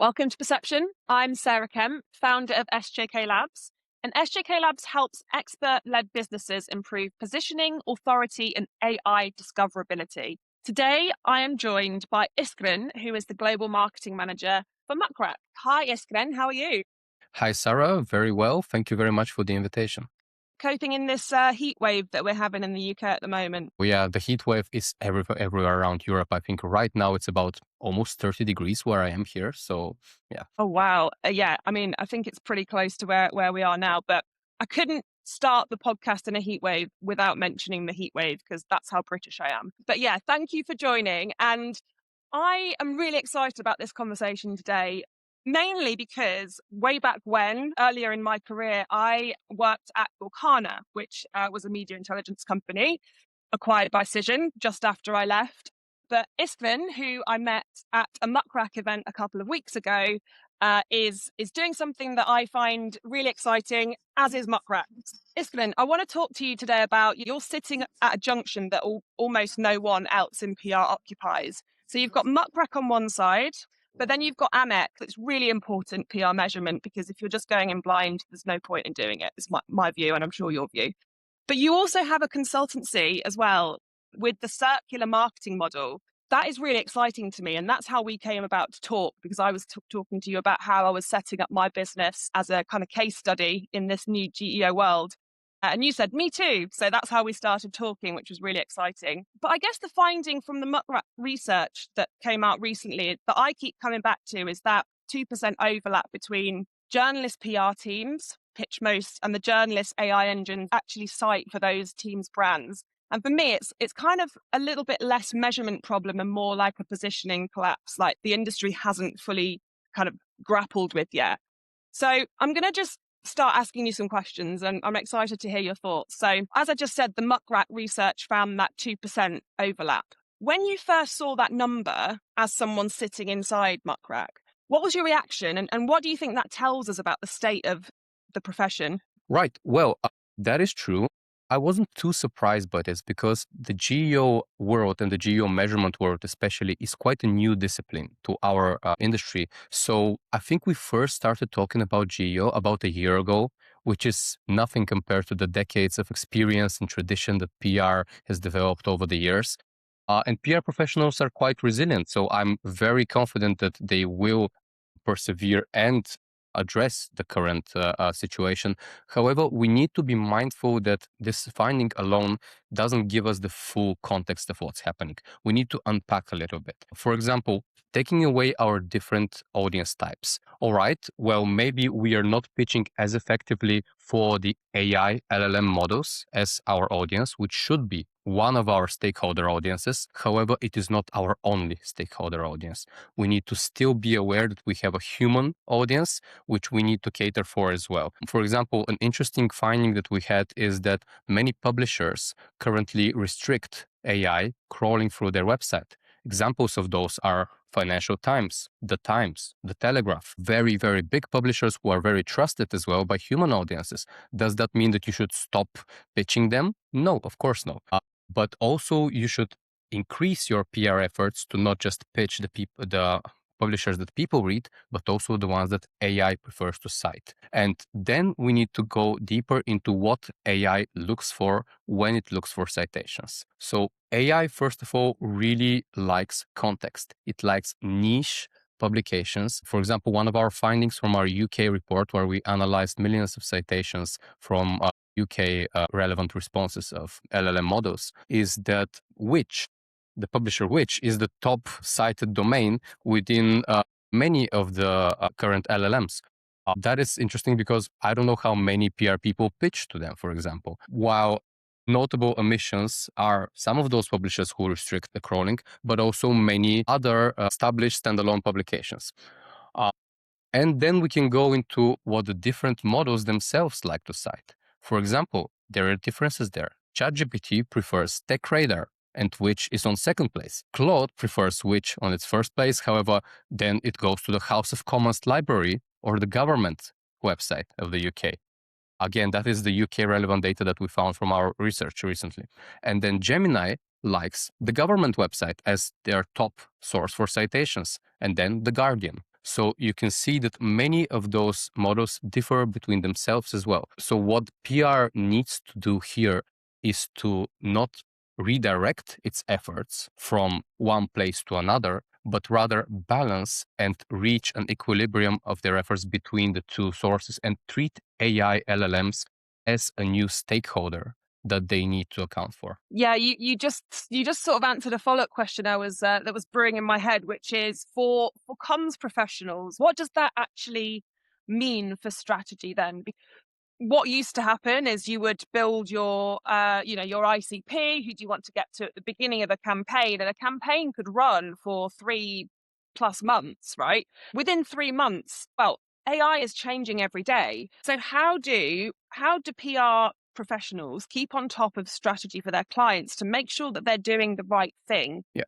Welcome to Perception. I'm Sarah Kemp, founder of SJK Labs. And SJK Labs helps expert-led businesses improve positioning, authority, and AI discoverability. Today, I am joined by Iskren, who is the Global Marketing Manager for Muck Rack. Hi, Iskren. How are you? Hi, Sarah. Very well. Thank you very much for the invitation. Coping in this heat wave that we're having in the UK at the moment. Yeah, the heat wave is everywhere around Europe. I think right now it's about almost 30 degrees where I am here. So, yeah. Oh, wow. Yeah, I mean, I think it's pretty close to where we are now, but I couldn't start the podcast in a heat wave without mentioning the heat wave because that's how British I am. But yeah, thank you for joining. And I am really excited about this conversation today, mainly because way back when, earlier in my career, I worked at Orkana, which was a media intelligence company acquired by Cision just after I left. But Iskren, who I met at a Muck Rack event a couple of weeks ago, is doing something that I find really exciting, as is Muck Rack. Iskren, I want to talk to you today about you're sitting at a junction that almost no one else in PR occupies. So you've got Muck Rack on one side, but then you've got AMEC. That's really important PR measurement because if you're just going in blind, there's no point in doing it. It's my view, and I'm sure your view. But you also have a consultancy as well with the circular marketing model. That is really exciting to me. And that's how we came about to talk, because I was talking to you about how I was setting up my business as a kind of case study in this new GEO world. And you said, me too. So that's how we started talking, which was really exciting. But I guess the finding from the Muck Rack research that came out recently that I keep coming back to is that 2% overlap between journalist PR teams, pitch most, and the journalist AI engines actually cite for those teams' brands. And for me, it's kind of a little bit less measurement problem and more like a positioning collapse, like the industry hasn't fully kind of grappled with yet. So I'm going to just start asking you some questions, and I'm excited to hear your thoughts. So as I just said, the Muck Rack research found that 2% overlap. When you first saw that number as someone sitting inside Muck Rack, what was your reaction? And what do you think that tells us about the state of the profession? Right. Well, that is true. I wasn't too surprised by this because the GEO world and the GEO measurement world especially is quite a new discipline to our industry. So I think we first started talking about GEO about a year ago, which is nothing compared to the decades of experience and tradition that PR has developed over the years. And PR professionals are quite resilient. So I'm very confident that they will persevere and address the current situation. However, we need to be mindful that this finding alone doesn't give us the full context of what's happening. We need to unpack a little bit. For example, taking away our different audience types. All right, well, maybe we are not pitching as effectively for the AI LLM models as our audience, which should be one of our stakeholder audiences. However, it is not our only stakeholder audience. We need to still be aware that we have a human audience, which we need to cater for as well. For example, an interesting finding that we had is that many publishers currently restrict AI crawling through their website. Examples of those are Financial Times, The Times, The Telegraph, very, very big publishers who are very trusted as well by human audiences. Does that mean that you should stop pitching them? No, of course not. But also you should increase your PR efforts to not just pitch the publishers that people read, but also the ones that AI prefers to cite. And then we need to go deeper into what AI looks for when it looks for citations. So AI, first of all, really likes context. It likes niche publications. For example, one of our findings from our UK report, where we analyzed millions of citations from UK relevant responses of LLM models, is that the publisher which is the top cited domain within many of the current LLMs. That is interesting because I don't know how many PR people pitch to them, for example. While notable omissions are some of those publishers who restrict the crawling, but also many other established standalone publications. And then we can go into what the different models themselves like to cite. For example, there are differences there. ChatGPT prefers TechRadar, and which is on second place. Claude prefers which on its first place. However, then it goes to the House of Commons library or the government website of the UK. Again, that is the UK relevant data that we found from our research recently. And then Gemini likes the government website as their top source for citations, and then The Guardian. So you can see that many of those models differ between themselves as well. So what PR needs to do here is to not redirect its efforts from one place to another, but rather balance and reach an equilibrium of their efforts between the two sources and treat AI LLMs as a new stakeholder that they need to account for. Yeah, you just sort of answered a follow-up question I was that was brewing in my head, which is for comms professionals, what does that actually mean for strategy then? What used to happen is you would build your your ICP. Who do you want to get to at the beginning of a campaign? And a campaign could run for 3+ months, right? Within 3 months, well, AI is changing every day. So how do PR professionals keep on top of strategy for their clients to make sure that they're doing the right thing? Yeah.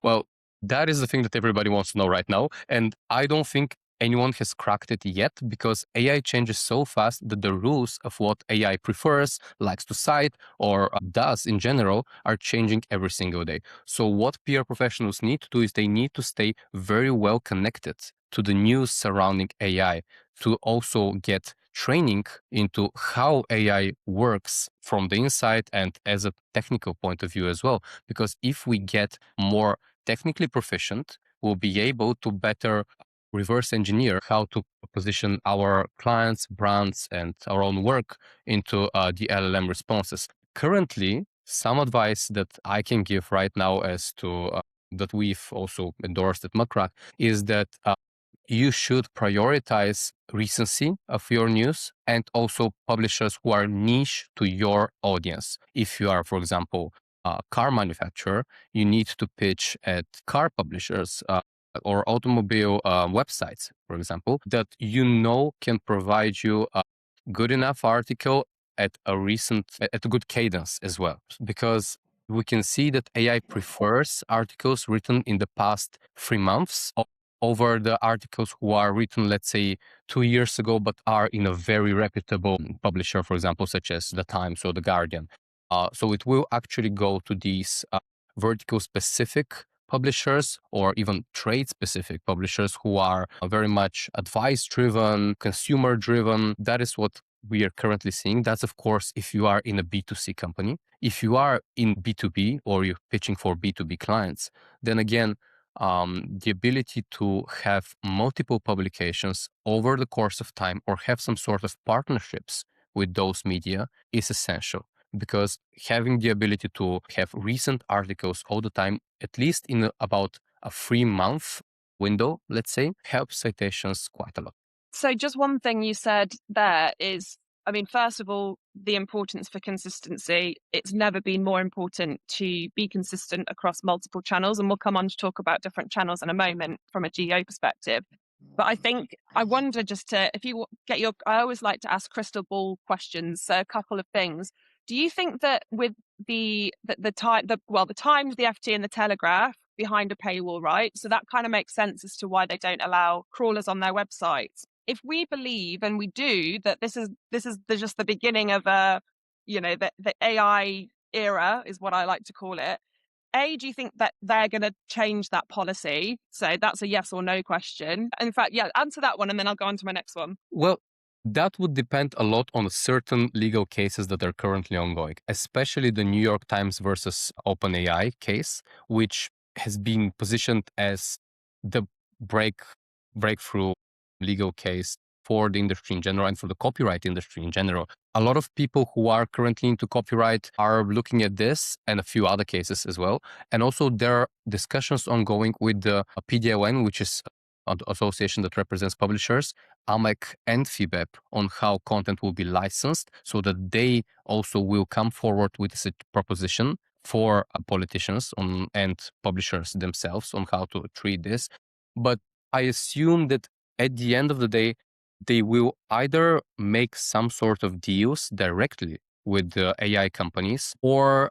Well, that is the thing that everybody wants to know right now. And I don't think anyone has cracked it yet because AI changes so fast that the rules of what AI prefers, likes to cite, or does in general are changing every single day. So, what PR professionals need to do is they need to stay very well connected to the news surrounding AI to also get training into how AI works from the inside and as a technical point of view as well. Because if we get more technically proficient, we'll be able to better reverse engineer how to position our clients, brands, and our own work into the LLM responses. Currently, some advice that I can give right now as to that we've also endorsed at Muck Rack is that you should prioritize recency of your news and also publishers who are niche to your audience. If you are, for example, a car manufacturer, you need to pitch at car publishers or automobile websites, for example, that you know can provide you a good enough article at a good cadence as well. Because we can see that AI prefers articles written in the past 3 months over the articles who are written, let's say, 2 years ago, but are in a very reputable publisher, for example, such as The Times or The Guardian. So it will actually go to these vertical specific publishers or even trade specific publishers who are very much advice driven, consumer driven. That is what we are currently seeing. That's, of course, if you are in a B2C company. If you are in B2B or you're pitching for B2B clients, then again, the ability to have multiple publications over the course of time or have some sort of partnerships with those media is essential because having the ability to have recent articles all the time, at least in about a 3 month window, let's say, helps citations quite a lot. So just one thing you said there is, I mean, first of all, the importance for consistency. It's never been more important to be consistent across multiple channels. And we'll come on to talk about different channels in a moment from a GEO perspective. But I think I wonder just to, if you get your, I always like to ask crystal ball questions. So a couple of things. Do you think that with the Times, the FT, and the Telegraph behind a paywall, right? So that kind of makes sense as to why they don't allow crawlers on their websites. If we believe, and we do, that just the beginning of the AI era is what I like to call it. Do you think that they're going to change that policy? So that's a yes or no question. In fact, yeah, answer that one and then I'll go on to my next one. Well, that would depend a lot on certain legal cases that are currently ongoing, especially the New York Times versus OpenAI case, which has been positioned as the breakthrough legal case for the industry in general and for the copyright industry in general. A lot of people who are currently into copyright are looking at this and a few other cases as well. And also there are discussions ongoing with the PDON, which is an association that represents publishers, AMEC and FIBEP, on how content will be licensed so that they also will come forward with this proposition for politicians and publishers themselves on how to treat this. But I assume that at the end of the day, they will either make some sort of deals directly with the AI companies, or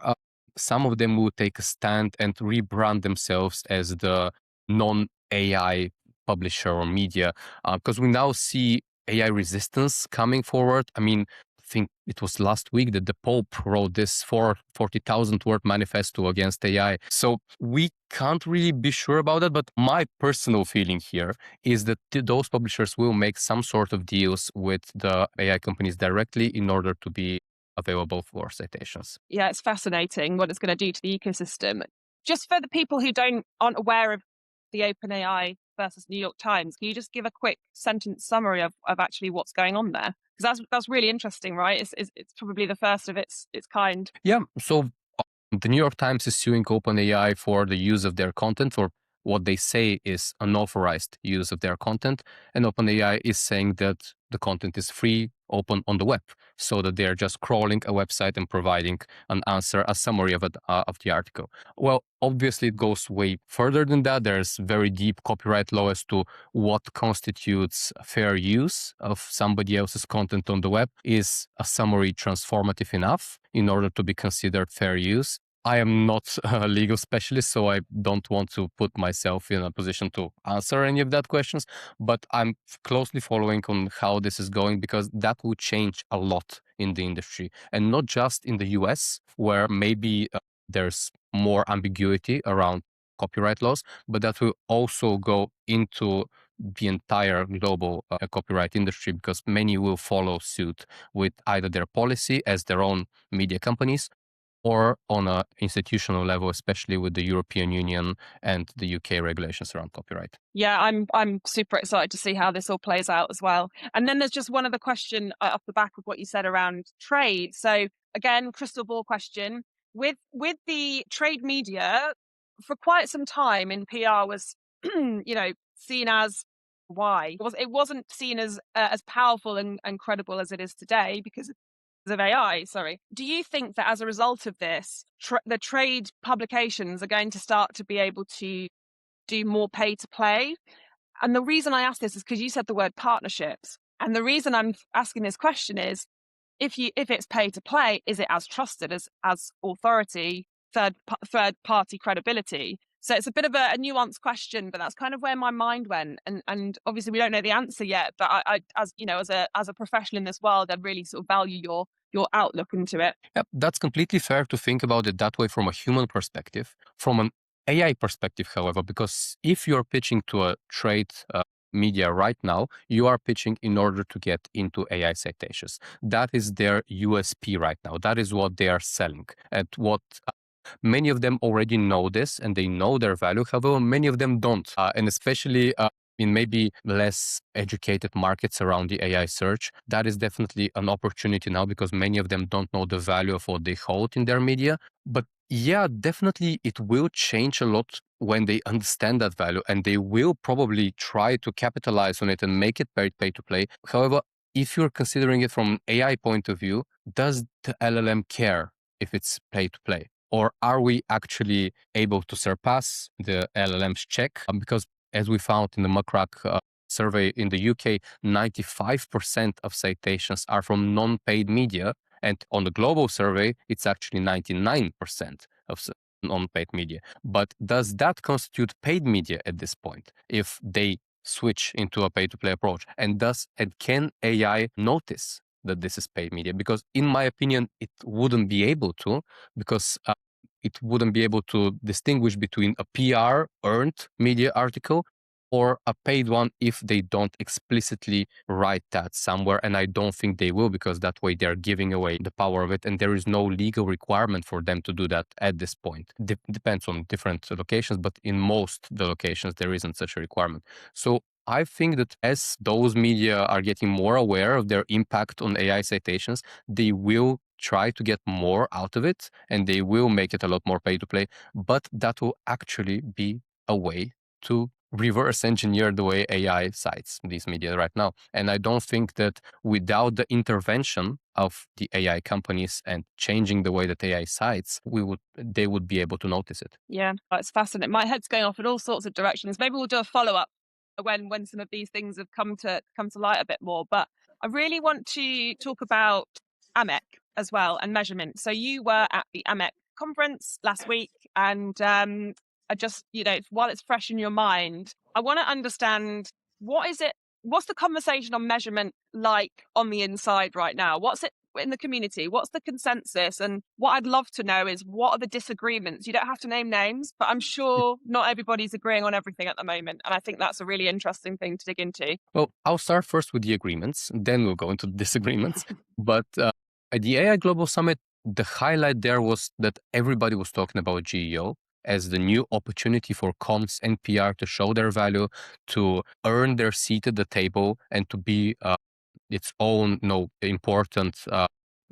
some of them will take a stand and rebrand themselves as the non-AI publisher or media, because we now see AI resistance coming forward. I mean, think it was last week that the Pope wrote this 40,000 word manifesto against AI. So we can't really be sure about that. But my personal feeling here is that those publishers will make some sort of deals with the AI companies directly in order to be available for citations. Yeah, it's fascinating what it's going to do to the ecosystem. Just for the people who aren't aware of the OpenAI versus New York Times, can you just give a quick sentence summary of actually what's going on there? Because that's really interesting, right? It's probably the first of its kind. Yeah. So the New York Times is suing OpenAI for the use of their content, or what they say is unauthorized use of their content. And OpenAI is saying that the content is free, open on the web, so that they're just crawling a website and providing an answer, a summary of the article. Well, obviously, it goes way further than that. There's very deep copyright law as to what constitutes fair use of somebody else's content on the web. Is a summary transformative enough in order to be considered fair use? I am not a legal specialist, so I don't want to put myself in a position to answer any of that questions, but I'm closely following on how this is going, because that will change a lot in the industry, and not just in the US, where maybe there's more ambiguity around copyright laws, but that will also go into the entire global copyright industry, because many will follow suit with either their policy as their own media companies, or on an institutional level, especially with the European Union and the UK regulations around copyright. Yeah, I'm super excited to see how this all plays out as well. And then there's just one other question off the back of what you said around trade. So again, crystal ball question. With the trade media, for quite some time in PR was seen as why it wasn't seen as powerful and credible as it is today because of AI, sorry. Do you think that as a result of this, the trade publications are going to start to be able to do more pay to play? And the reason I ask this is because you said the word partnerships. And the reason I'm asking this question is if it's pay to play, is it as trusted as authority, third party credibility? So it's a bit of a nuanced question, but that's kind of where my mind went. And obviously we don't know the answer yet, but I as you know, as a professional in this world, I really sort of value your outlook into it. Yep, that's completely fair to think about it that way from a human perspective. From an AI perspective, however, because if you're pitching to a trade media right now, you are pitching in order to get into AI citations. That is their USP right now. That is what they are selling. And what many of them already know this and they know their value. However, many of them don't. And especially in maybe less educated markets around the AI search, that is definitely an opportunity now, because many of them don't know the value of what they hold in their media. But yeah, definitely it will change a lot when they understand that value, and they will probably try to capitalize on it and make it pay to play. However, if you're considering it from an AI point of view, does the LLM care if it's pay to play? Or are we actually able to surpass the LLM's check? Because as we found in the Muck Rack survey in the UK, 95% of citations are from non-paid media. And on the global survey, it's actually 99% of non-paid media. But does that constitute paid media at this point if they switch into a pay-to-play approach? And can AI notice that this is paid media? Because in my opinion, it wouldn't be able to, because it wouldn't be able to distinguish between a PR earned media article or a paid one if they don't explicitly write that somewhere. And I don't think they will, because that way they're giving away the power of it. And there is no legal requirement for them to do that at this point. Depends on different locations, but in most the locations, there isn't such a requirement. So I think that as those media are getting more aware of their impact on AI citations, they will try to get more out of it and they will make it a lot more pay to play. But that will actually be a way to reverse engineer the way AI cites these media right now. And I don't think that without the intervention of the AI companies and changing the way that AI cites, they would be able to notice it. Yeah, it's fascinating. My head's going off in all sorts of directions. Maybe we'll do a follow-up when some of these things have come to light a bit more. But I really want to talk about AMEC as well and measurement. So you were at the AMEC conference last week, and I just, while it's fresh in your mind, I want to understand what's the conversation on measurement like on the inside right now? What's it in the community? What's the consensus? And what I'd love to know is, what are the disagreements? You don't have to name names, but I'm sure not everybody's agreeing on everything at the moment. And I think that's a really interesting thing to dig into. Well, I'll start first with the agreements, then we'll go into the disagreements. But at the AI Global Summit, the highlight there was that everybody was talking about GEO as the new opportunity for comms and PR to show their value, to earn their seat at the table, and to be its own important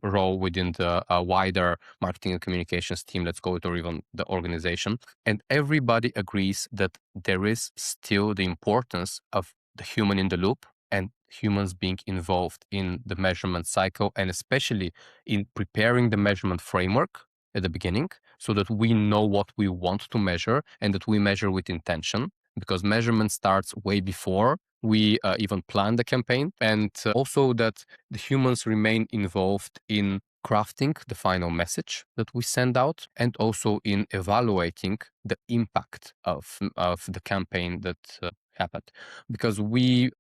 role within the wider marketing and communications team, let's call it, or even the organization. And everybody agrees that there is still the importance of the human in the loop and humans being involved in the measurement cycle, and especially in preparing the measurement framework at the beginning, so that we know what we want to measure and that we measure with intention, because measurement starts way before we even plan the campaign, and also that the humans remain involved in crafting the final message that we send out, and also in evaluating the impact of the campaign that happened. Because we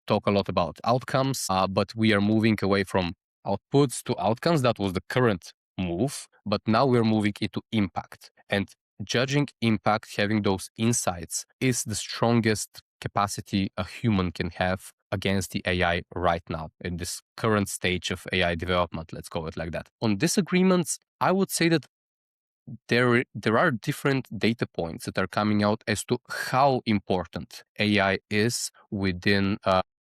talk a lot about outcomes, but we are moving away from outputs to outcomes. That was the current move, but now we're moving into impact. And judging impact, having those insights, is the strongest capacity a human can have against the AI right now in this current stage of AI development, let's call it like that. On disagreements, I would say that there are different data points that are coming out as to how important AI is within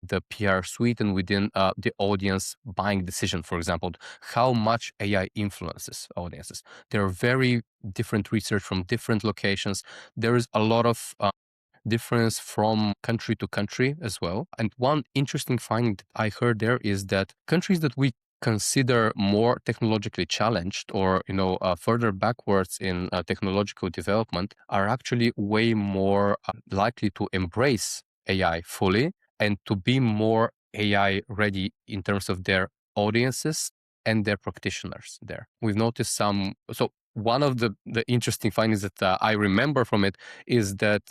the PR suite and within the audience buying decision, for example, how much AI influences audiences. There are very different research from different locations. There is a lot of difference from country to country as well. And one interesting finding that I heard there is that countries that we consider more technologically challenged, or further backwards in technological development, are actually way more likely to embrace AI fully and to be more AI ready in terms of their audiences and their practitioners there. We've noticed some. So one of the interesting findings that I remember from it is that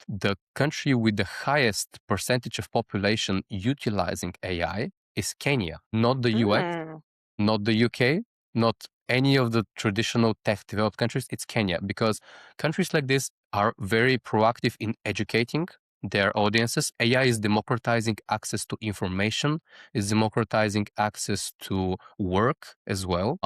the country with the highest percentage of population utilizing AI is Kenya, not the US, Mm. not the UK, not any of the traditional tech developed countries. It's Kenya, because countries like this are very proactive in educating their audiences. AI is democratizing access to information, is democratizing access to work as well.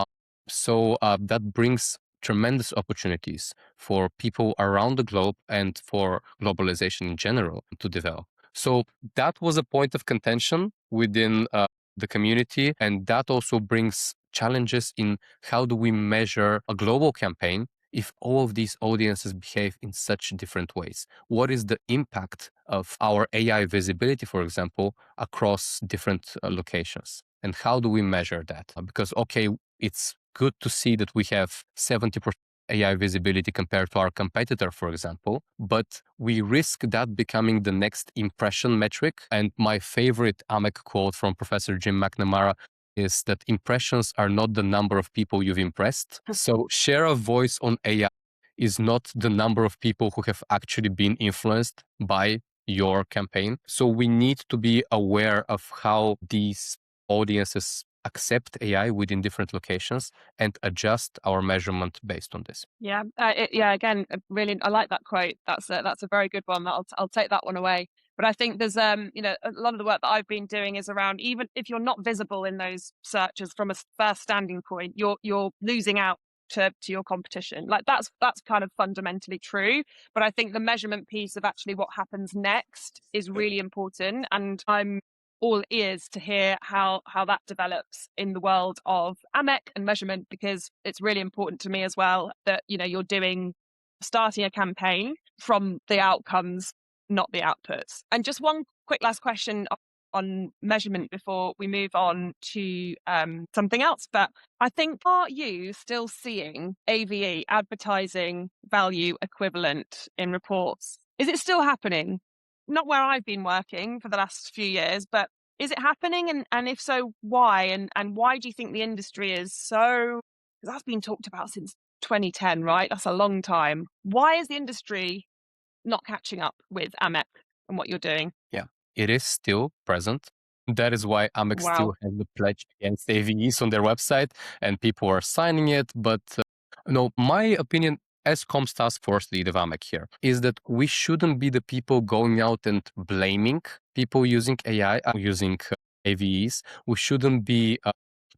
So that brings tremendous opportunities for people around the globe and for globalization in general to develop. So that was a point of contention within the community, and that also brings challenges in how do we measure a global campaign if all of these audiences behave in such different ways. What is the impact of our AI visibility, for example, across different locations? And how do we measure that? Because, okay, it's good to see that we have 70% AI visibility compared to our competitor, for example, but we risk that becoming the next impression metric. And my favorite AMEC quote from Professor Jim McNamara is that impressions are not the number of people you've impressed. So share of voice on AI is not the number of people who have actually been influenced by your campaign. So we need to be aware of how these audiences accept AI within different locations and adjust our measurement based on this. Yeah, yeah. Again, really, I like that quote. That's a very good one. I'll take that one away. But I think there's a lot of the work that I've been doing is around, even if you're not visible in those searches from a first standing point, you're losing out to your competition. Like that's kind of fundamentally true. But I think the measurement piece of actually what happens next is really important, and I'm all ears to hear how that develops in the world of AMEC and measurement, because it's really important to me as well that you're starting a campaign from the outcomes, not the outputs. And just one quick last question on measurement before we move on to something else. But I think, are you still seeing AVE, advertising value equivalent, in reports? Is it still happening? Not where I've been working for the last few years, but is it happening? And if so, why? And why do you think the industry is so, because that's been talked about since 2010, right? That's a long time. Why is the industry not catching up with AMEC and what you're doing? Yeah, it is still present. That is why Amex Wow. still has the pledge against AVEs on their website, and people are signing it. But no, my opinion as Comms Task Force lead of Amex here is that we shouldn't be the people going out and blaming people using AI, using AVEs. We shouldn't be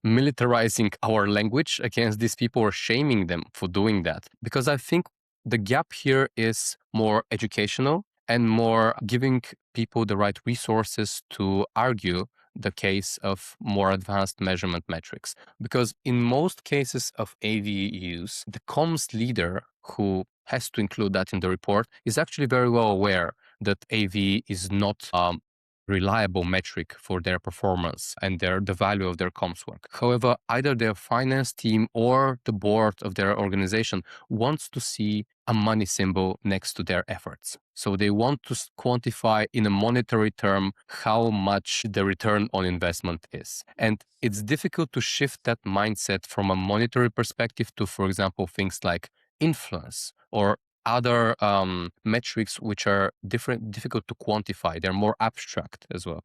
militarizing our language against these people or shaming them for doing that. Because I think the gap here is more educational and more giving people the right resources to argue the case of more advanced measurement metrics. Because in most cases of AV use, the comms leader who has to include that in the report is actually very well aware that AV is not reliable metric for their performance and the value of their comms work. However, either their finance team or the board of their organization wants to see a money symbol next to their efforts. So they want to quantify in a monetary term how much the return on investment is. And it's difficult to shift that mindset from a monetary perspective to, for example, things like influence or other metrics which are difficult to quantify. They're more abstract as well.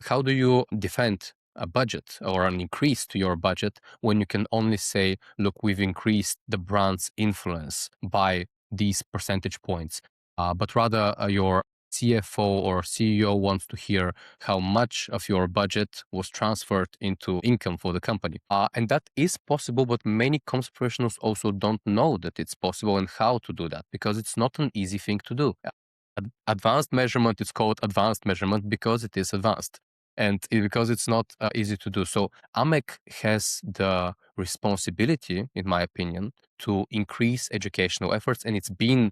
How do you defend a budget or an increase to your budget when you can only say, look, we've increased the brand's influence by these percentage points, but rather your CFO or CEO wants to hear how much of your budget was transferred into income for the company. And that is possible, but many comms professionals also don't know that it's possible and how to do that because it's not an easy thing to do. Advanced measurement is called advanced measurement because it is advanced and because it's not easy to do. So AMEC has the responsibility, in my opinion, to increase educational efforts, and it's been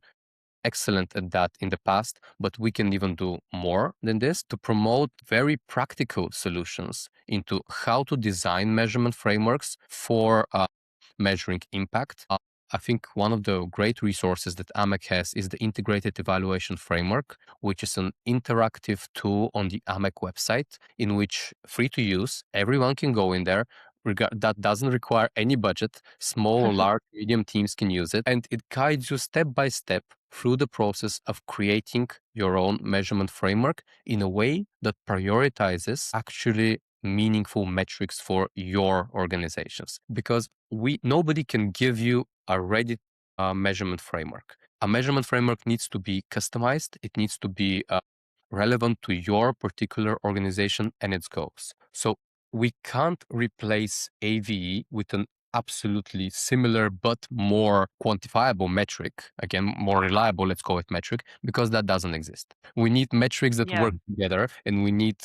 excellent at that in the past, but we can even do more than this to promote very practical solutions into how to design measurement frameworks for measuring impact. I think one of the great resources that AMEC has is the Integrated Evaluation Framework, which is an interactive tool on the AMEC website in which free to use, everyone can go in there. That doesn't require any budget. Small, large, medium teams can use it. And it guides you step by step through the process of creating your own measurement framework in a way that prioritizes actually meaningful metrics for your organizations. Because nobody can give you a ready measurement framework. A measurement framework needs to be customized. It needs to be relevant to your particular organization and its goals. So we can't replace AVE with an absolutely similar but more quantifiable metric, again, more reliable, let's call it metric, because that doesn't exist. We need metrics that Yeah. work together, and we need,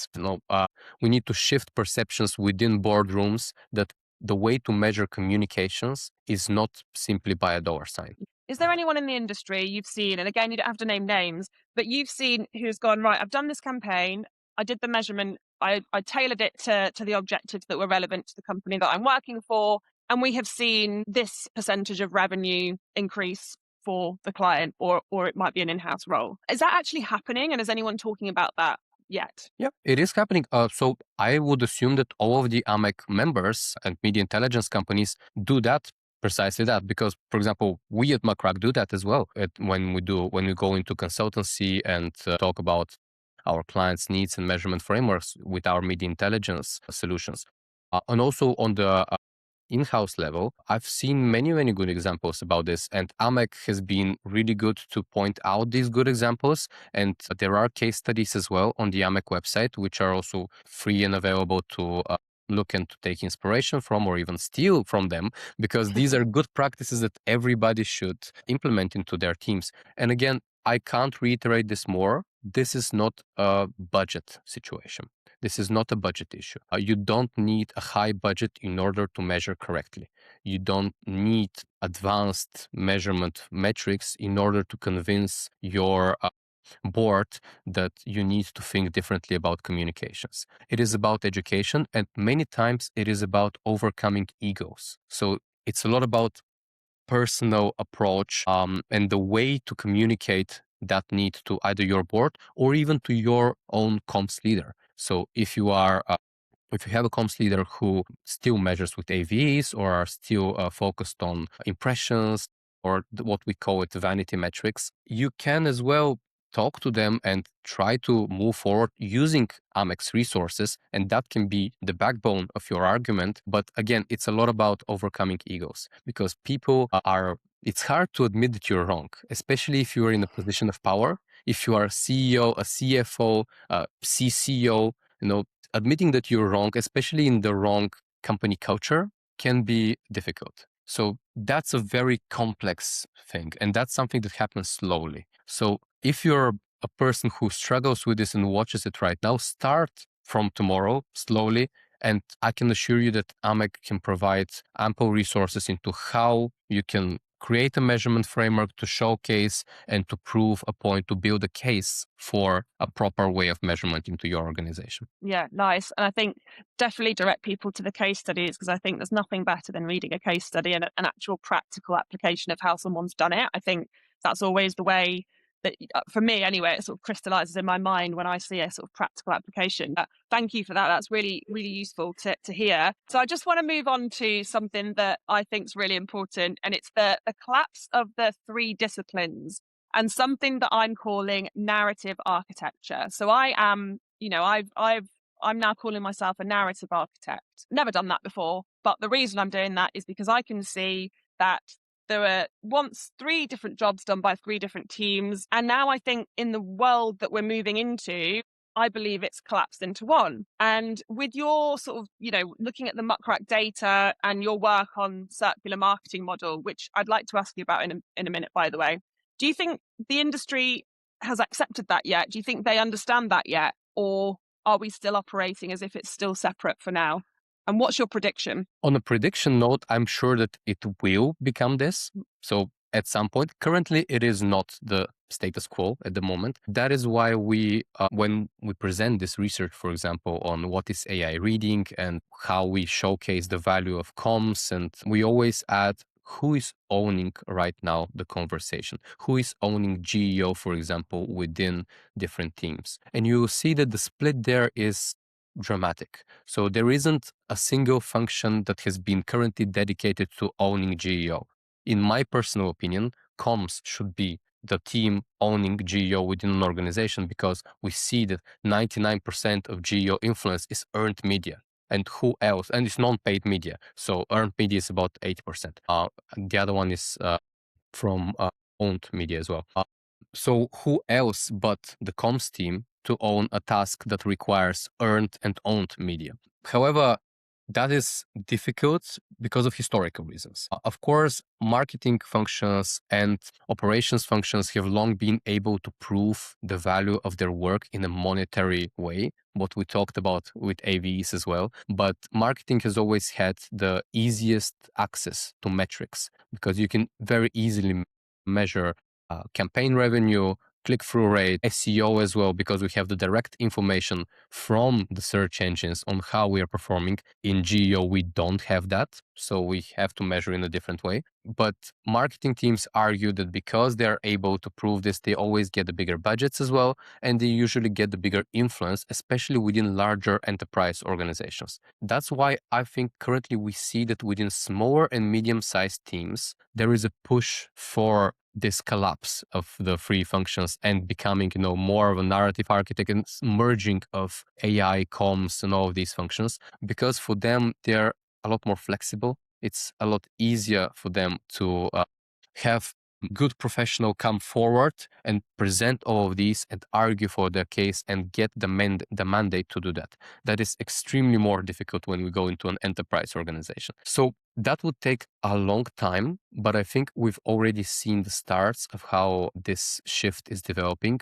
we need to shift perceptions within boardrooms that the way to measure communications is not simply by a dollar sign. Is there anyone in the industry you've seen, and again, you don't have to name names, but you've seen who's gone, right, I've done this campaign, I did the measurement, I tailored it to the objectives that were relevant to the company that I'm working for, and we have seen this percentage of revenue increase for the client, or it might be an in-house role. Is that actually happening, and is anyone talking about that yet? Yeah, it is happening. So I would assume that all of the AMEC members and media intelligence companies do that, precisely that, because, for example, we at Muck Rack do that as well. When we go into consultancy and talk about our clients' needs and measurement frameworks with our media intelligence solutions, and also on the in-house level, I've seen many good examples about this, and AMEC has been really good to point out these good examples. And there are case studies as well on the AMEC website, which are also free and available to look and to take inspiration from or even steal from them, because these are good practices that everybody should implement into their teams. And again, I can't reiterate this more. This is not a budget situation. This is not a budget issue. You don't need a high budget in order to measure correctly. You don't need advanced measurement metrics in order to convince your board that you need to think differently about communications. It is about education, and many times it is about overcoming egos. So it's a lot about personal approach and the way to communicate that need to either your board or even to your own comms leader. So if you have a comms leader who still measures with AVEs or are still focused on impressions or what we call it vanity metrics, you can as well talk to them and try to move forward using Amex resources. And that can be the backbone of your argument. But again, it's a lot about overcoming egos, because people it's hard to admit that you're wrong, especially if you're in a position of power. If you are a CEO, a CFO, a CCO, admitting that you're wrong, especially in the wrong company culture, can be difficult. So that's a very complex thing, and that's something that happens slowly. So if you're a person who struggles with this and watches it right now, start from tomorrow slowly. And I can assure you that AMEC can provide ample resources into how you can create a measurement framework to showcase and to prove a point, to build a case for a proper way of measurement into your organization. Yeah, nice. And I think definitely direct people to the case studies, because I think there's nothing better than reading a case study and an actual practical application of how someone's done it. I think that's always the way that, for me anyway, it sort of crystallizes in my mind when I see a sort of practical application. Thank you for that. That's really, really useful to hear. So I just want to move on to something that I think is really important, and it's the collapse of the three disciplines and something that I'm calling narrative architecture. So I am, I'm now calling myself a narrative architect. Never done that before, but the reason I'm doing that is because I can see that there were once three different jobs done by three different teams. And now I think in the world that we're moving into, I believe it's collapsed into one. And with your sort of, looking at the Muck Rack data and your work on circular marketing model, which I'd like to ask you about in a minute, by the way, do you think the industry has accepted that yet? Do you think they understand that yet? Or are we still operating as if it's still separate for now? And what's your prediction? On a prediction note, I'm sure that it will become this. So at some point, currently it is not the status quo at the moment. That is why when we present this research, for example, on what is AI reading and how we showcase the value of comms, and we always add who is owning right now the conversation, who is owning GEO, for example, within different teams. And you will see that the split there is dramatic. So there isn't a single function that has been currently dedicated to owning GEO. In my personal opinion, comms should be the team owning GEO within an organization, because we see that 99% of GEO influence is earned media. And who else? And it's non-paid media. So earned media is about 8%. The other one is from owned media as well. So who else but the comms team to own a task that requires earned and owned media? However, that is difficult because of historical reasons. Of course, marketing functions and operations functions have long been able to prove the value of their work in a monetary way, what we talked about with AVEs as well. But marketing has always had the easiest access to metrics, because you can very easily measure campaign revenue, click-through rate, SEO as well, because we have the direct information from the search engines on how we are performing. In GEO, we don't have that, so we have to measure in a different way. But marketing teams argue that because they're able to prove this, they always get the bigger budgets as well, and they usually get the bigger influence, especially within larger enterprise organizations. That's why I think currently we see that within smaller and medium-sized teams, there is a push for this collapse of the three functions and becoming, more of a narrative architect and merging of AI, comms, and all of these functions, because for them, they're a lot more flexible. It's a lot easier for them to have good professional come forward and present all of these and argue for their case and get the mandate to do that. That is extremely more difficult when we go into an enterprise organization. So that would take a long time, but I think we've already seen the starts of how this shift is developing.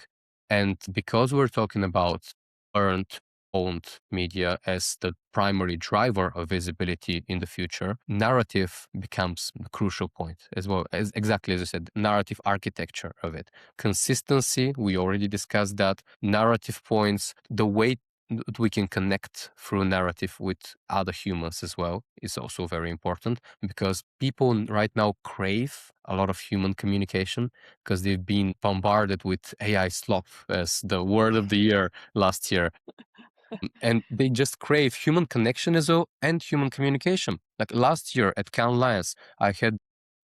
And because we're talking about earned, owned media as the primary driver of visibility in the future, narrative becomes the crucial point as well, as exactly as I said, narrative architecture of it. Consistency, we already discussed that. Narrative points, the way that we can connect through narrative with other humans as well is also very important, because people right now crave a lot of human communication, because they've been bombarded with AI slop as the word of the year last year. And they just crave human connection as well and human communication. Like last year at Cannes Lions, I had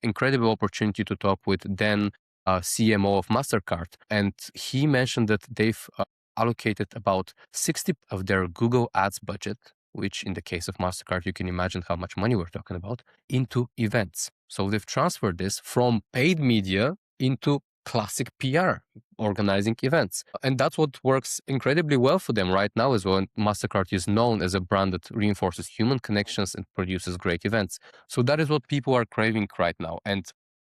incredible opportunity to talk with Dan CMO of MasterCard, and he mentioned that they've allocated about 60 of their Google Ads budget, which in the case of MasterCard, you can imagine how much money we're talking about, into events. So they've transferred this from paid media into classic PR, organizing events. And that's what works incredibly well for them right now as well. And MasterCard is known as a brand that reinforces human connections and produces great events. So that is what people are craving right now. And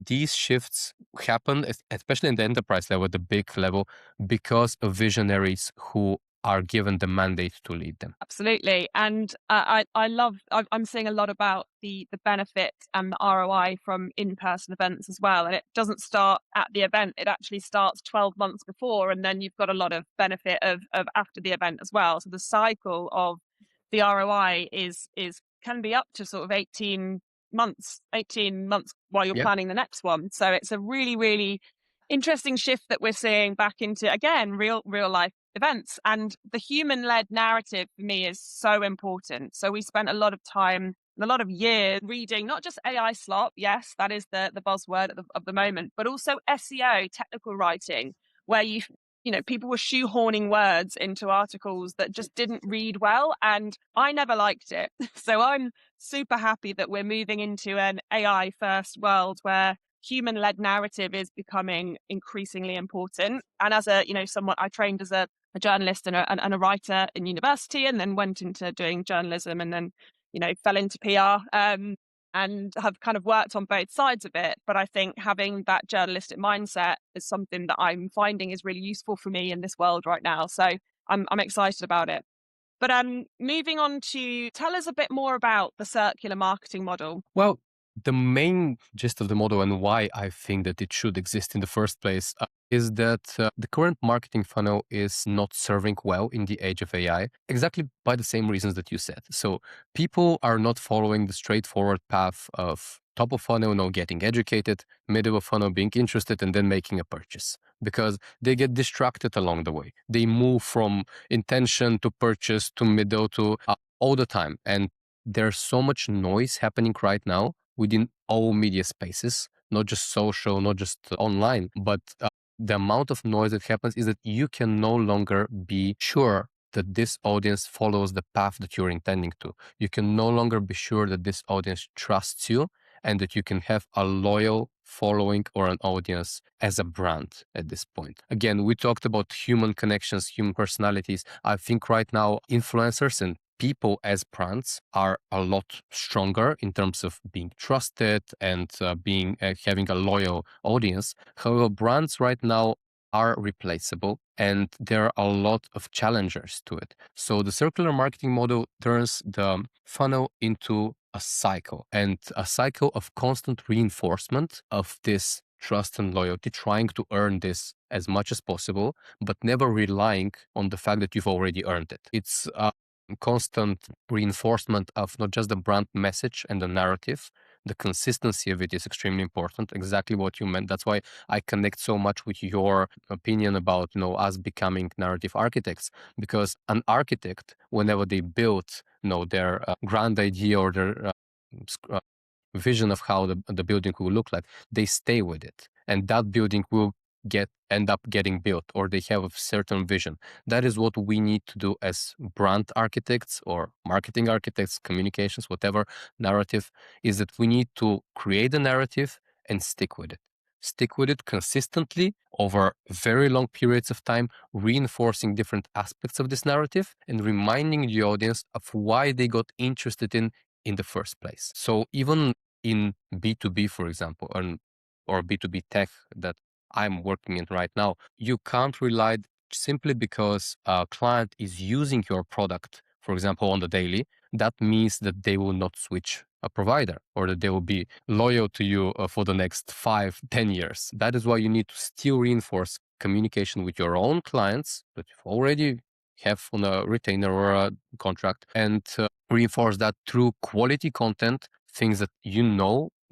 these shifts happen, especially in the enterprise level, the big level, because of visionaries who are given the mandate to lead them. Absolutely. And I love, I'm seeing a lot about the benefit and the ROI from in-person events as well. And it doesn't start at the event, it actually starts 12 months before. And then you've got a lot of benefit of after the event as well. So the cycle of the ROI can be up to sort of 18 months while you're Yeah. planning the next one. So it's a really, really interesting shift that we're seeing back into, again, real life events. And the human led narrative for me is so important. So we spent a lot of time and a lot of years reading not just AI slop, yes, that is the buzzword of the moment, but also SEO, technical writing, where people were shoehorning words into articles that just didn't read well. And I never liked it. So I'm super happy that we're moving into an AI first world where human led narrative is becoming increasingly important. And as someone, I trained as a journalist and a writer in university, and then went into doing journalism, and then, fell into PR. And have kind of worked on both sides of it. But I think having that journalistic mindset is something that I'm finding is really useful for me in this world right now. So I'm excited about it. But moving on to tell us a bit more about the circular marketing model. Well, the main gist of the model and why I think that it should exist in the first place is that the current marketing funnel is not serving well in the age of AI, exactly by the same reasons that you said. So people are not following the straightforward path of top of funnel, getting educated, middle of funnel, being interested, and then making a purchase, because they get distracted along the way. They move from intention to purchase to middle to all the time. And there's so much noise happening right now within all media spaces, not just social, not just online, but the amount of noise that happens is that you can no longer be sure that this audience follows the path that you're intending to. You can no longer be sure that this audience trusts you and that you can have a loyal following or an audience as a brand at this point. Again, we talked about human connections, human personalities. I think right now influencers and people as brands are a lot stronger in terms of being trusted and having a loyal audience. However, brands right now are replaceable, and there are a lot of challengers to it. So the circular marketing model turns the funnel into a cycle, and a cycle of constant reinforcement of this trust and loyalty, trying to earn this as much as possible, but never relying on the fact that you've already earned it. It's a constant reinforcement of not just the brand message and the narrative. The consistency of it is extremely important. Exactly what you meant. That's why I connect so much with your opinion about us becoming narrative architects, because an architect, whenever they build their grand idea or their vision of how the building will look like, they stay with it, and that building will end up getting built, or they have a certain vision. That is what we need to do as brand architects or marketing architects, communications, whatever narrative, is that we need to create a narrative and stick with it. Stick with it consistently over very long periods of time, reinforcing different aspects of this narrative and reminding the audience of why they got interested in the first place. So even in B2B, for example, or B2B tech that I'm working in right now, you can't rely simply because a client is using your product, for example, on the daily. That means that they will not switch a provider, or that they will be loyal to you for the next 5-10 years. That is why you need to still reinforce communication with your own clients that you've already have on a retainer or a contract, and reinforce that through quality content, things that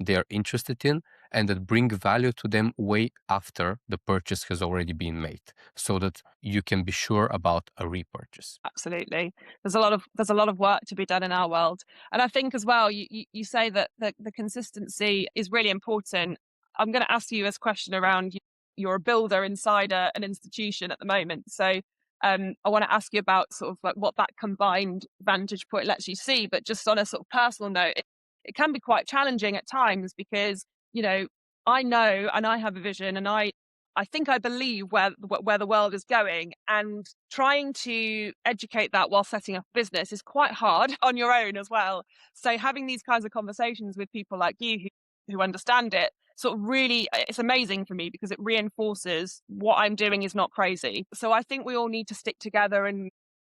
they are interested in and that bring value to them way after the purchase has already been made, so that you can be sure about a repurchase. Absolutely. There's a lot of work to be done in our world. And I think as well, you say that the consistency is really important. I'm going to ask you this question around you're a builder inside an institution at the moment. So I want to ask you about sort of like what that combined vantage point lets you see. But just on a sort of personal note, it can be quite challenging at times because, you know, I know and I have a vision and I think I believe where the world is going, and trying to educate that while setting up a business is quite hard on your own as well. So having these kinds of conversations with people like you who understand it sort of really, it's amazing for me because it reinforces what I'm doing is not crazy. So I think we all need to stick together and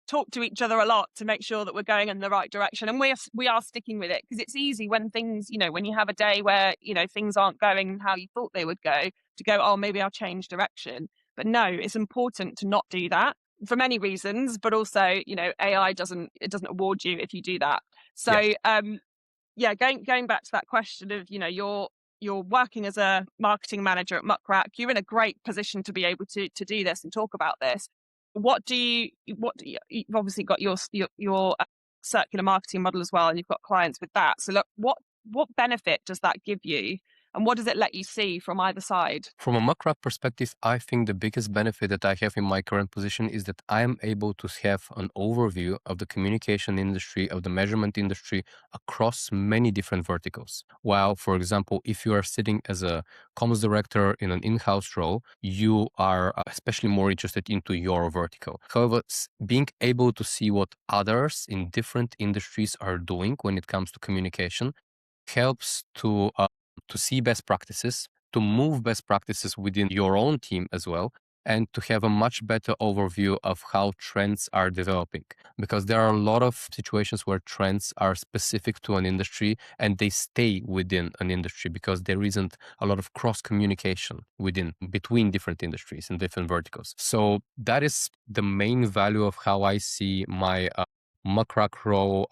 talk to each other a lot to make sure that we're going in the right direction, and we are sticking with it, because it's easy when things, you know, when you have a day where, you know, things aren't going how you thought they would go, to go, oh, maybe I'll change direction. But no, it's important to not do that for many reasons, but also, you know, AI doesn't award you if you do that. Yes. So yeah, going back to that question of, you know, you're working as a marketing manager at Muck Rack, you're in a great position to be able to do this and talk about this. You've obviously got your circular marketing model as well, and you've got clients with that. So look, what benefit does that give you, and what does it let you see from either side? From a Muck Rack perspective, I think the biggest benefit that I have in my current position is that I am able to have an overview of the communication industry, of the measurement industry across many different verticals. While, for example, if you are sitting as a comms director in an in-house role, you are especially more interested into your vertical. However, being able to see what others in different industries are doing when it comes to communication helps to see best practices, to move best practices within your own team as well, and to have a much better overview of how trends are developing. Because there are a lot of situations where trends are specific to an industry and they stay within an industry because there isn't a lot of cross communication between different industries and different verticals. So that is the main value of how I see my Muck Rack role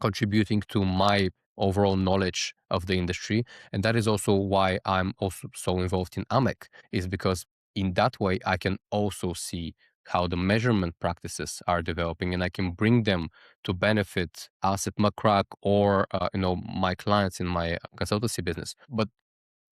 contributing to my overall knowledge of the industry. And that is also why I'm also so involved in AMEC, is because in that way I can also see how the measurement practices are developing, and I can bring them to benefit us at Muck Rack or my clients in my consultancy business. But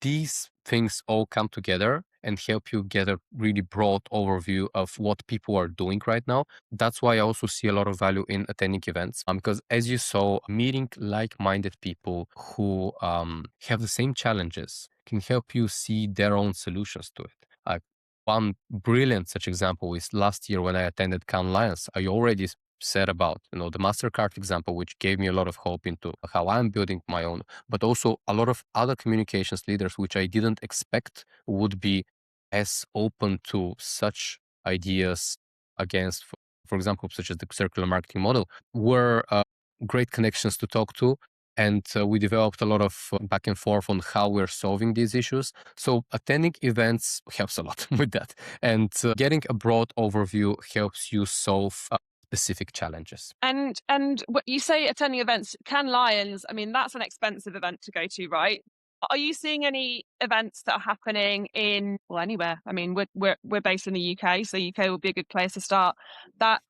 these things all come together and help you get a really broad overview of what people are doing right now. That's why I also see a lot of value in attending events, because as you saw, meeting like-minded people who have the same challenges can help you see their own solutions to it. One brilliant such example is last year when I attended Cannes Lions. I already said about the MasterCard example, which gave me a lot of hope into how I'm building my own, but also a lot of other communications leaders, which I didn't expect would be as open to such ideas against, for example, such as the circular marketing model, were great connections to talk to. And we developed a lot of back and forth on how we're solving these issues. So attending events helps a lot with that. And getting a broad overview helps you solve specific challenges. And what you say, attending events, Cannes Lions, I mean, that's an expensive event to go to, right? Are you seeing any events that are happening in, well, anywhere? I mean, we're based in the UK, so UK would be a good place to start. That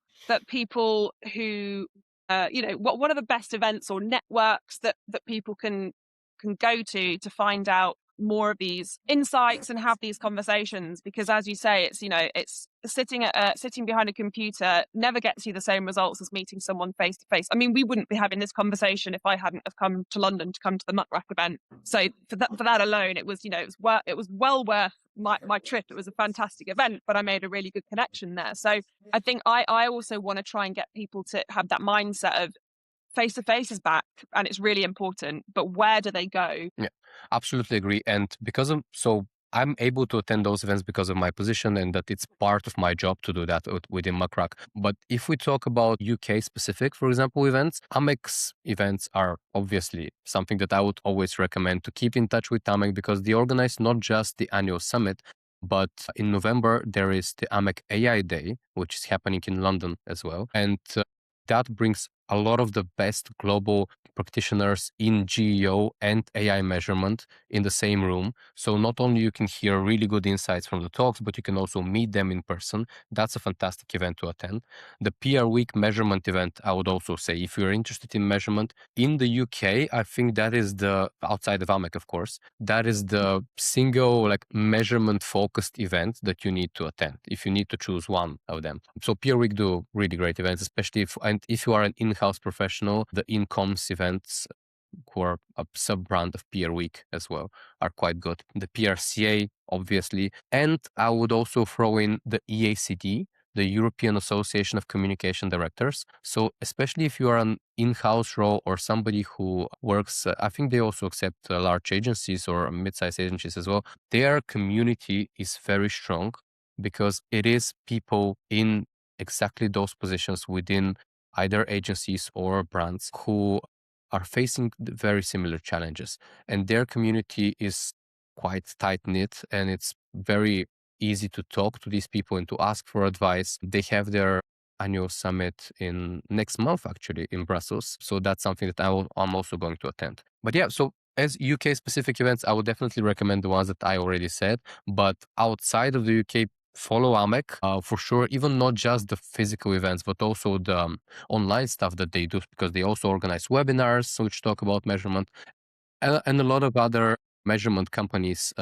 people who, what are the best events or networks that people can go to find out more of these insights and have these conversations? Because as you say, it's sitting behind a computer never gets you the same results as meeting someone face to face. I mean, we wouldn't be having this conversation if I hadn't have come to London to come to the Muck Rack event. So for that alone, it was well worth my trip. It was a fantastic event, but I made a really good connection there. So I think I also want to try and get people to have that mindset of face to face is back and it's really important, but where do they go? Yeah, absolutely agree. And I'm able to attend those events because of my position and that it's part of my job to do that within Muck Rack. But if we talk about UK specific, for example, events, AMEX events are obviously something that I would always recommend to keep in touch with AMEC, because they organize not just the annual summit, but in November, there is the AMEC AI Day, which is happening in London as well. And that brings a lot of the best global practitioners in GEO and AI measurement in the same room. So not only you can hear really good insights from the talks, but you can also meet them in person. That's a fantastic event to attend. The PR Week measurement event, I would also say, if you're interested in measurement in the UK, I think that is the, outside of AMEC, of course, that is the single like measurement focused event that you need to attend if you need to choose one of them. So PR Week do really great events, especially if you are an in-house professional. The Incoms events, who are a sub brand of PR Week as well, are quite good. The PRCA, obviously, and I would also throw in the EACD, the European Association of Communication Directors. So especially if you are an in-house role or somebody who works, I think they also accept large agencies or mid-sized agencies as well. Their community is very strong because it is people in exactly those positions within either agencies or brands who are facing very similar challenges. And their community is quite tight knit, and it's very easy to talk to these people and to ask for advice. They have their annual summit in next month, actually, in Brussels. So that's something that I'm also going to attend. But yeah, so as UK specific events, I would definitely recommend the ones that I already said. But outside of the UK, follow AMEC for sure, even not just the physical events, but also the online stuff that they do, because they also organize webinars which talk about measurement, and a lot of other measurement companies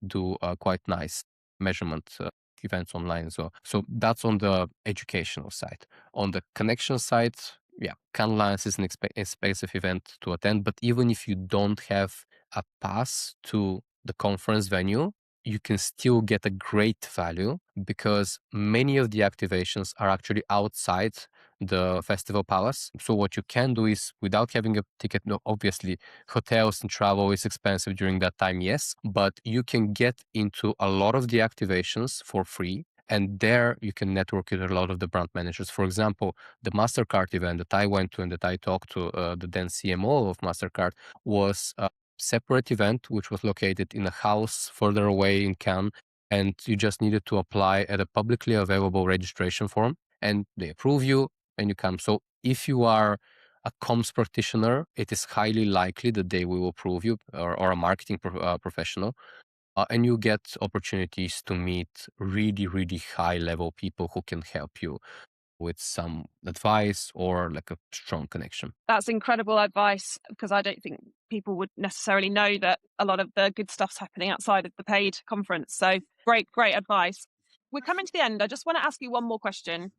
do quite nice measurement events online as well. So that's on the educational side. On the connection side, yeah, Cannes Lions is an expensive event to attend, but even if you don't have a pass to the conference venue, you can still get a great value because many of the activations are actually outside the festival palace. So what you can do is, without having a ticket, no, obviously hotels and travel is expensive during that time, yes, but you can get into a lot of the activations for free. And there you can network with a lot of the brand managers. For example, the MasterCard event that I went to and that I talked to the then CMO of MasterCard was a separate event, which was located in a house further away in Cannes. And you just needed to apply at a publicly available registration form, and they approve you and you come. So if you are a comms practitioner, it is highly likely that they will approve you, or a marketing professional, and you get opportunities to meet really, really high level people who can help you with some advice or like a strong connection. That's incredible advice, because I don't think people would necessarily know that a lot of the good stuff's happening outside of the paid conference. So great advice. We're coming to the end. I just want to ask you one more question.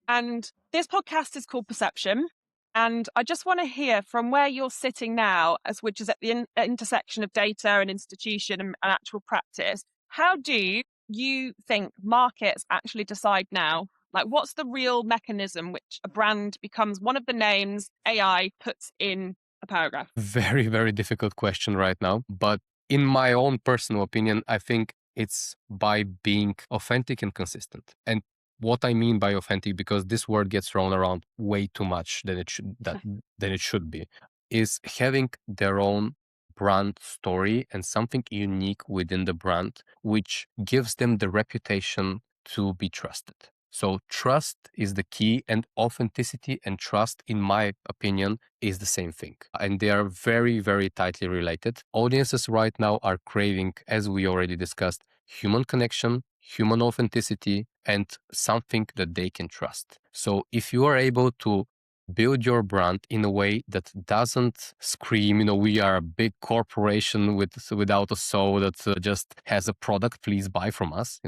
And this podcast is called Perception. And I just want to hear from where you're sitting now, as which is at the intersection of data and institution and actual practice. How do you think markets actually decide now? Like, what's the real mechanism which a brand becomes one of the names AI puts in a paragraph? Very, very difficult question right now. But in my own personal opinion, I think it's by being authentic and consistent. And what I mean by authentic, because this word gets thrown around way too much than it should be, is having their own brand story and something unique within the brand, which gives them the reputation to be trusted. So trust is the key, and authenticity and trust, in my opinion, is the same thing. And they are very, very tightly related. Audiences right now are craving, as we already discussed, human connection, human authenticity, and something that they can trust. So if you are able to build your brand in a way that doesn't scream, we are a big corporation without a soul that just has a product, please buy from us,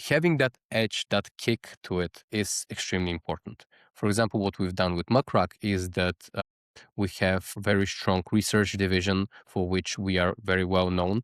having that edge, that kick to it is extremely important. For example, what we've done with Muck Rack is that we have very strong research division for which we are very well known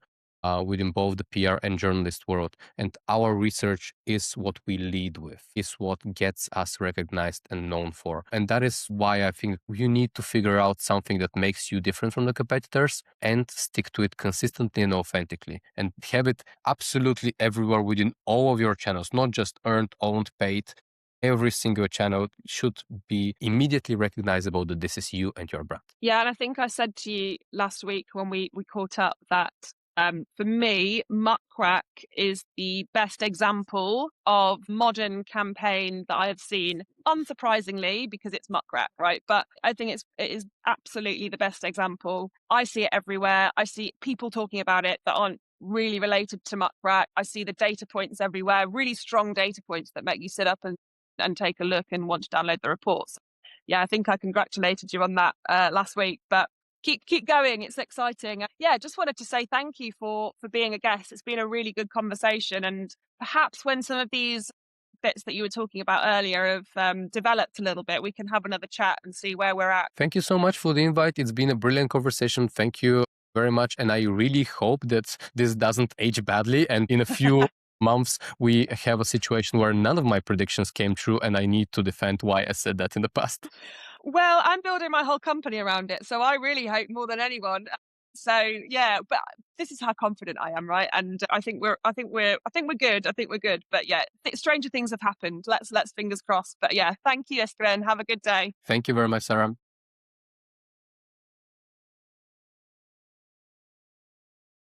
within both the PR and journalist world. And our research is what we lead with, is what gets us recognized and known for. And that is why I think you need to figure out something that makes you different from the competitors and stick to it consistently and authentically, and have it absolutely everywhere within all of your channels, not just earned, owned, paid. Every single channel should be immediately recognizable that this is you and your brand. Yeah, and I think I said to you last week when we caught up that For me, Muck Rack is the best example of modern campaign that I have seen. Unsurprisingly, because it's Muck Rack, right? But I think it is absolutely the best example. I see it everywhere. I see people talking about it that aren't really related to Muck Rack. I see the data points everywhere, really strong data points that make you sit up and take a look and want to download the reports. Yeah, I think I congratulated you on that last week, but keep going. It's exciting. Yeah, just wanted to say thank you for being a guest. It's been a really good conversation, and perhaps when some of these bits that you were talking about earlier have developed a little bit, we can have another chat and see where we're at. Thank you so much for the invite. It's been a brilliant conversation. Thank you very much. And I really hope that this doesn't age badly. And in a few months, we have a situation where none of my predictions came true and I need to defend why I said that in the past. Well, I'm building my whole company around it, so I really hope more than anyone. So yeah, but this is how confident I am, right? And I think we're good. I think we're good. But yeah, stranger things have happened. Let's fingers crossed. But yeah, thank you, Iskren. Have a good day. Thank you very much, Sarah.